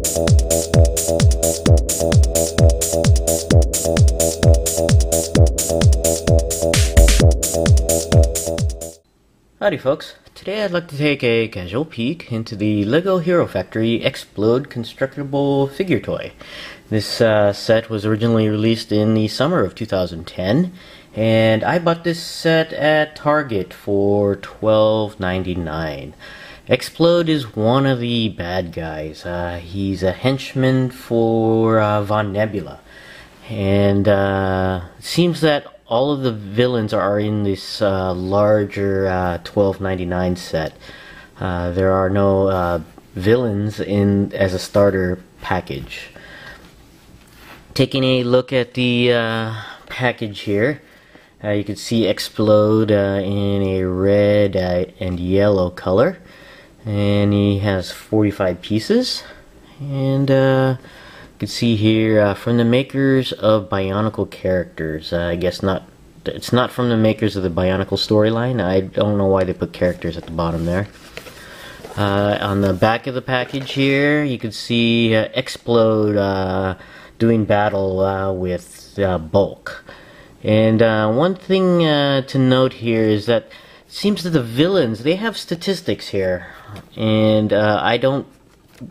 Howdy folks, today I'd like to take a casual peek into the LEGO Hero Factory Xplode constructible figure toy. This set was originally released in the summer of 2010, and I bought this set at Target for $12.99. Xplode is one of the bad guys. He's a henchman for Von Nebula, and it seems that all of the villains are in this larger $12.99 set. There are no villains in as a starter package. Taking a look at the package here, you can see Xplode in a red and yellow color, and he has 45 pieces. And you can see here from the makers of Bionicle characters. I guess it's not from the makers of the Bionicle storyline. I don't know why they put characters at the bottom there. On the back of the package here, you can see Xplode doing battle with Bulk. And one thing to note here is that it seems that the villains, they have statistics here, and I don't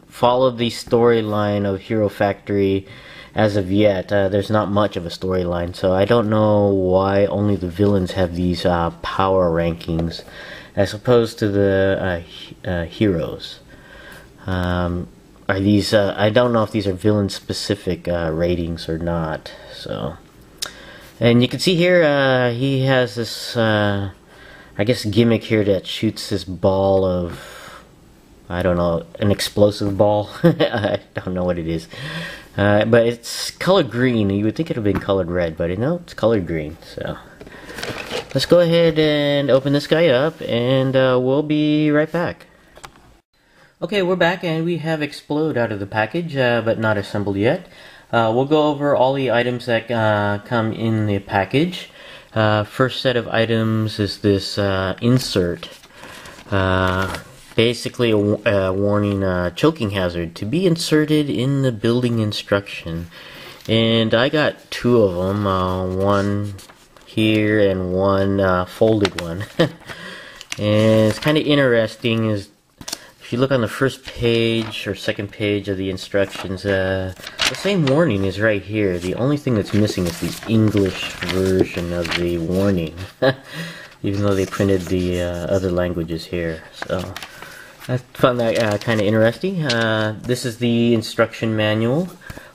follow the storyline of Hero Factory as of yet. There's not much of a storyline, so I don't know why only the villains have these power rankings as opposed to the heroes. Are these? I don't know if these are villain specific ratings or not. So, and you can see here he has this I guess gimmick here that shoots this ball of, I don't know, an explosive ball. I don't know what it is. But it's colored green. You would think it would have been colored red, but no, it's colored green. So let's go ahead and open this guy up, and we'll be right back. Okay, we're back, and we have Xplode out of the package, but not assembled yet. We'll go over all the items that come in the package. First set of items is this insert. Basically a warning choking hazard to be inserted in the building instruction. And I got two of them, one here and one folded one. And it's kind of interesting is if you look on the first page or second page of the instructions, the same warning is right here. The only thing that's missing is the English version of the warning, even though they printed the other languages here. So I found that kind of interesting. This is the instruction manual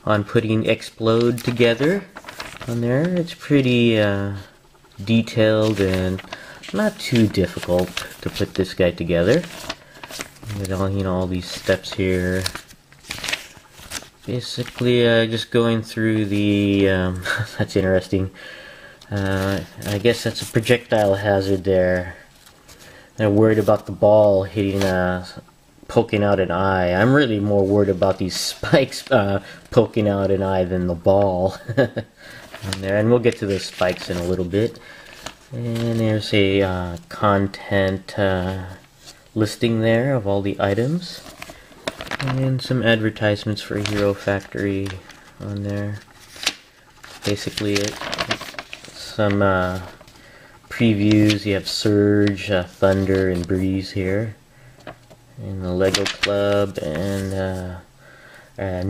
on putting Xplode together on there. It's pretty detailed and not too difficult to put this guy together. With all, all these steps here. Basically, just going through the, that's interesting. I guess that's a projectile hazard there. They're worried about the ball hitting, poking out an eye. I'm really more worried about these spikes poking out an eye than the ball. And we'll get to those spikes in a little bit. And there's a content listing there of all the items. And some advertisements for Hero Factory on there. Basically it. Some previews. You have Surge, Thunder, and Breeze here. And the Lego Club and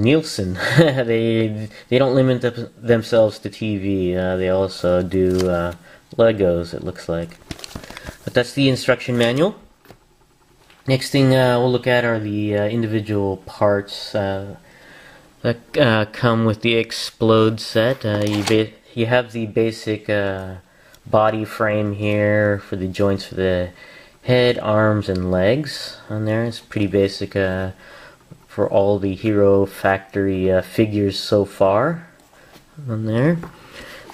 Nielsen. they don't limit themselves to TV. They also do Legos, it looks like. But that's the instruction manual. Next thing we'll look at are the individual parts that come with the Xplode set. You have the basic body frame here for the joints for the head, arms, and legs on there. It's pretty basic for all the Hero Factory figures so far on there.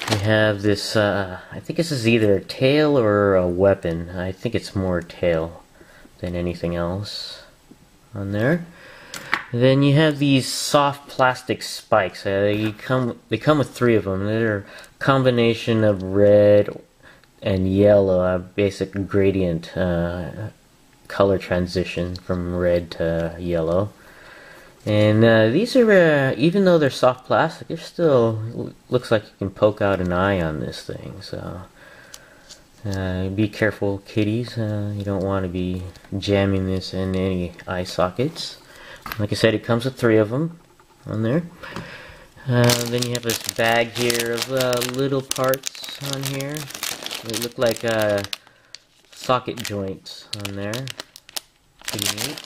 We have this, I think this is either a tail or a weapon. I think it's more tail than anything else on there. Then you have these soft plastic spikes. They come with three of them. They're a combination of red and yellow, a basic gradient color transition from red to yellow. And these are, even though they're soft plastic, it still looks like you can poke out an eye on this thing. So be careful, kiddies. You don't want to be jamming this in any eye sockets. Like I said, it comes with 3 of them on there. Then you have this bag here of little parts on here. They look like socket joints on there. Pretty neat.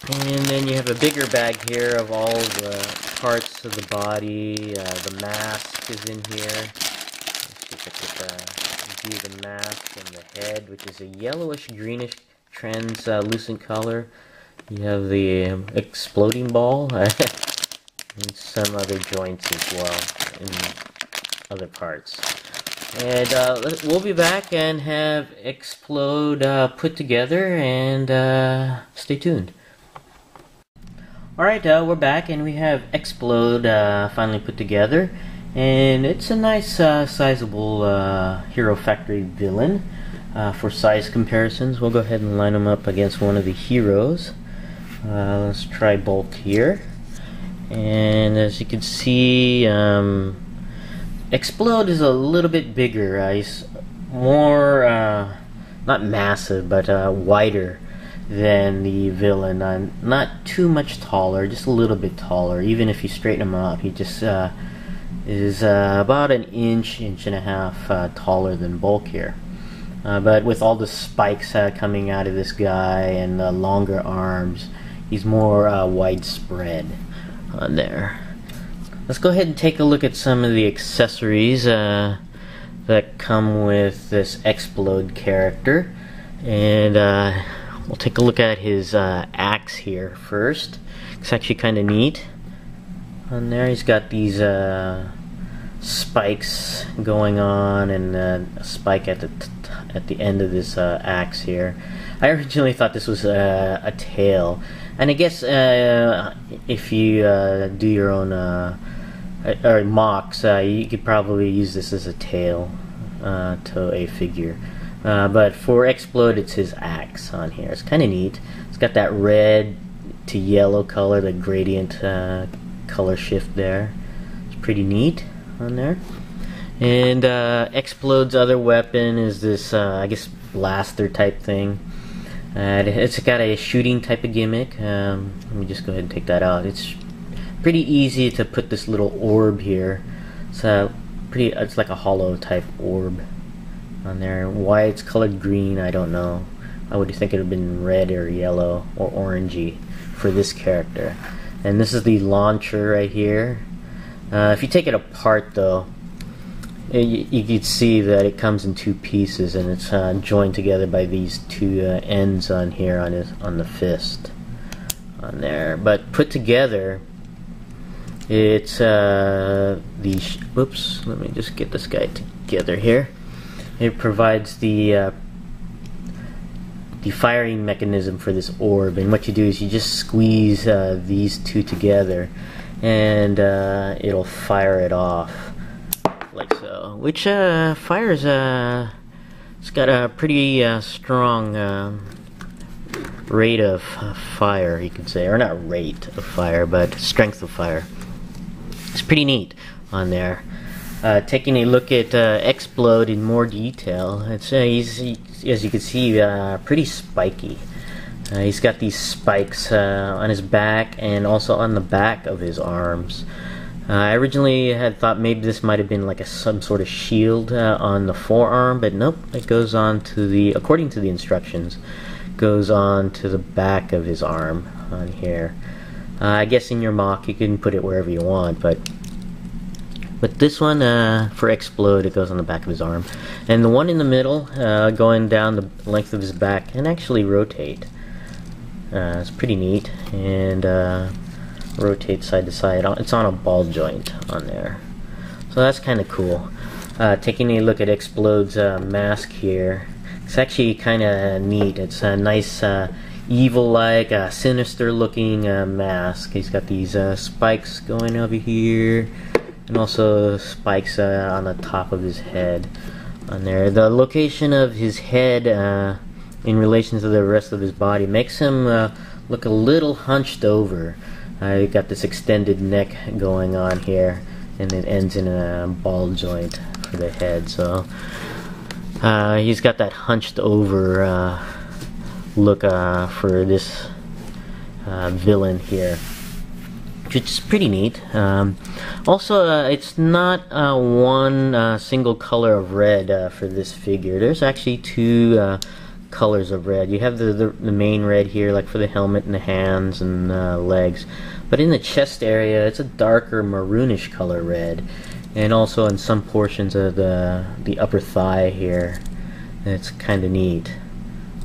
And then you have a bigger bag here of all the parts of the body. The mask is in here. Let's see if I can view the mask and the head, which is a yellowish greenish translucent color. You have the exploding ball and some other joints as well and other parts. And we'll be back and have Xplode put together, and stay tuned. Alright, we're back and we have Xplode finally put together, and it's a nice sizable Hero Factory villain. For size comparisons, we'll go ahead and line them up against one of the heroes. Let's try Bulk here, and as you can see, Xplode is a little bit bigger. He's more, not massive, but wider than the villain. Not too much taller, just a little bit taller. Even if you straighten him up, he just is about an inch and a half taller than Bulk here. But with all the spikes coming out of this guy and the longer arms, he's more widespread on there. Let's go ahead and take a look at some of the accessories that come with this Xplode character. And we'll take a look at his axe here first. It's actually kind of neat. On there, he's got these spikes going on, and a spike at the end of this axe here. I originally thought this was a tail, and I guess if you do your own or mocks, you could probably use this as a tail to a figure. But for Xplode, it's his axe on here. It's kind of neat. It's got that red to yellow color, the gradient color shift there. It's pretty neat on there. And Xplode's other weapon is this, I guess, blaster type thing. It's got a shooting type of gimmick. Let me just go ahead and take that out. It's pretty easy to put this little orb here. It's like a hollow type orb on there. Why it's colored green, I don't know. I would think it would have been red or yellow or orangey for this character. And this is the launcher right here. If you take it apart though, you could see that it comes in 2 pieces, and it's joined together by these 2 ends on here on the fist on there. But put together, it's whoops, let me just get this guy together here. It provides the firing mechanism for this orb, and what you do is you just squeeze these 2 together, and it'll fire it off like so, which fires it's got a pretty strong rate of fire, you could say, or not rate of fire, but strength of fire. It's pretty neat on there. Taking a look at Xplode in more detail, it's he's, as you can see, pretty spiky. He's got these spikes on his back and also on the back of his arms. I originally had thought maybe this might have been like some sort of shield on the forearm, but nope, it goes on to the, according to the instructions, goes on to the back of his arm on here. I guess in your mock you can put it wherever you want, but this one for Xplode, it goes on the back of his arm, and the one in the middle going down the length of his back can actually rotate. It's pretty neat, and rotate side to side. It's on a ball joint on there, so that's kind of cool. Taking a look at Xplode's mask here, it's actually kind of neat. It's a nice evil-like, sinister-looking mask. He's got these spikes going over here, and also spikes on the top of his head on there. The location of his head in relation to the rest of his body makes him look a little hunched over. You got this extended neck going on here, and it ends in a ball joint for the head. So he's got that hunched over look for this villain here, which is pretty neat. Also, it's not one single color of red for this figure. There's actually two colors of red. You have the main red here, like for the helmet and the hands and legs, but in the chest area it's a darker maroonish color red, and also in some portions of the upper thigh here. It's kind of neat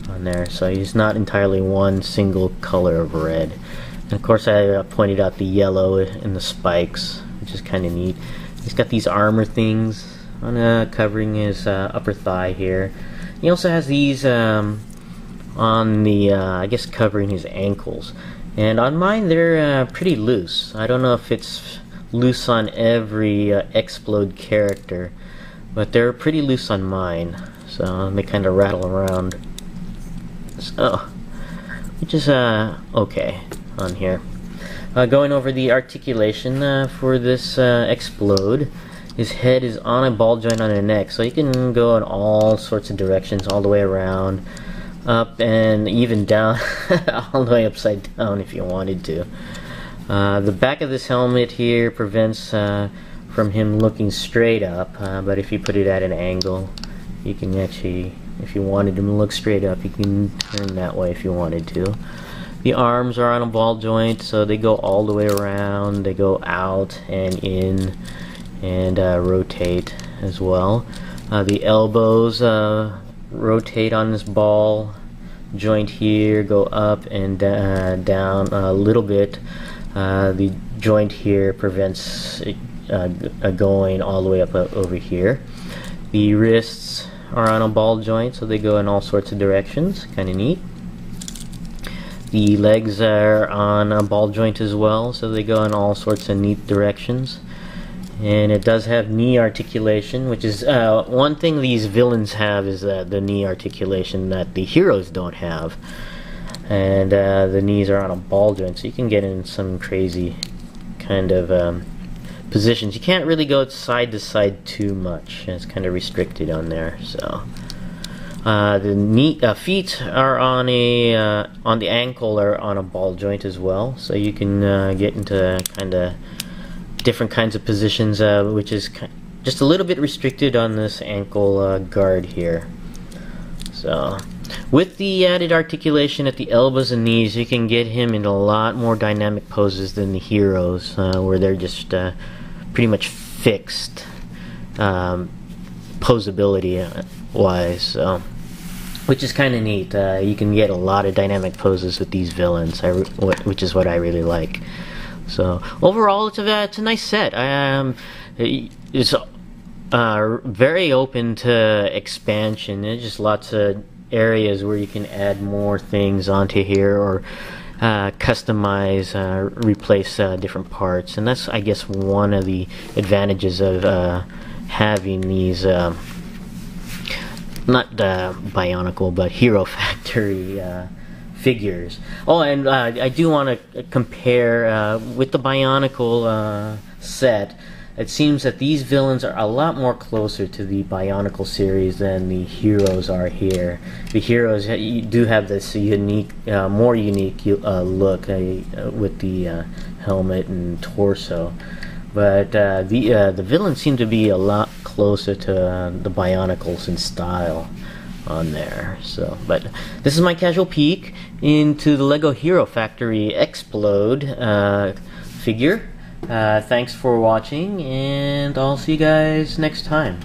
on there. So he's not entirely one single color of red. And of course I pointed out the yellow in the spikes, which is kind of neat. He's got these armor things on covering his upper thigh here. He also has these on the, I guess, covering his ankles. And on mine, they're pretty loose. I don't know if it's loose on every Xplode character, but they're pretty loose on mine. So they kind of rattle around. So, which is okay on here. Going over the articulation for this Xplode. His head is on a ball joint on the neck, so you can go in all sorts of directions, all the way around, up, and even down, all the way upside down if you wanted to. The back of this helmet here prevents from him looking straight up, but if you put it at an angle, you can actually, if you wanted him to look straight up, you can turn that way if you wanted to. The arms are on a ball joint, so they go all the way around, they go out and in, and rotate as well. The elbows rotate on this ball joint here, go up and down a little bit. The joint here prevents it going all the way up over here. The wrists are on a ball joint, so they go in all sorts of directions. Kind of neat. The legs are on a ball joint as well, so they go in all sorts of neat directions. And it does have knee articulation, which is one thing these villains have, is the knee articulation that the heroes don't have. And the knees are on a ball joint, so you can get in some crazy kind of positions. You can't really go side to side too much. It's kind of restricted on there. So the feet are on the ankle are on a ball joint as well, so you can get into kind of different kinds of positions, which is just a little bit restricted on this ankle guard here. So with the added articulation at the elbows and knees, you can get him in a lot more dynamic poses than the heroes, where they're just pretty much fixed posability wise. So, which is kind of neat. You can get a lot of dynamic poses with these villains, which is what I really like. So overall, it's a nice set. It's very open to expansion. There's just lots of areas where you can add more things onto here, or customize, replace different parts, and that's, I guess, one of the advantages of having these not Bionicle but Hero Factory figures. Oh, and I do want to compare with the Bionicle set. It seems that these villains are a lot more closer to the Bionicle series than the heroes are here. The heroes do have this unique, more unique look with the helmet and torso, but the villains seem to be a lot closer to the Bionicles in style on there. So, but this is my casual peek into the Lego Hero Factory Xplode figure. Thanks for watching, and I'll see you guys next time.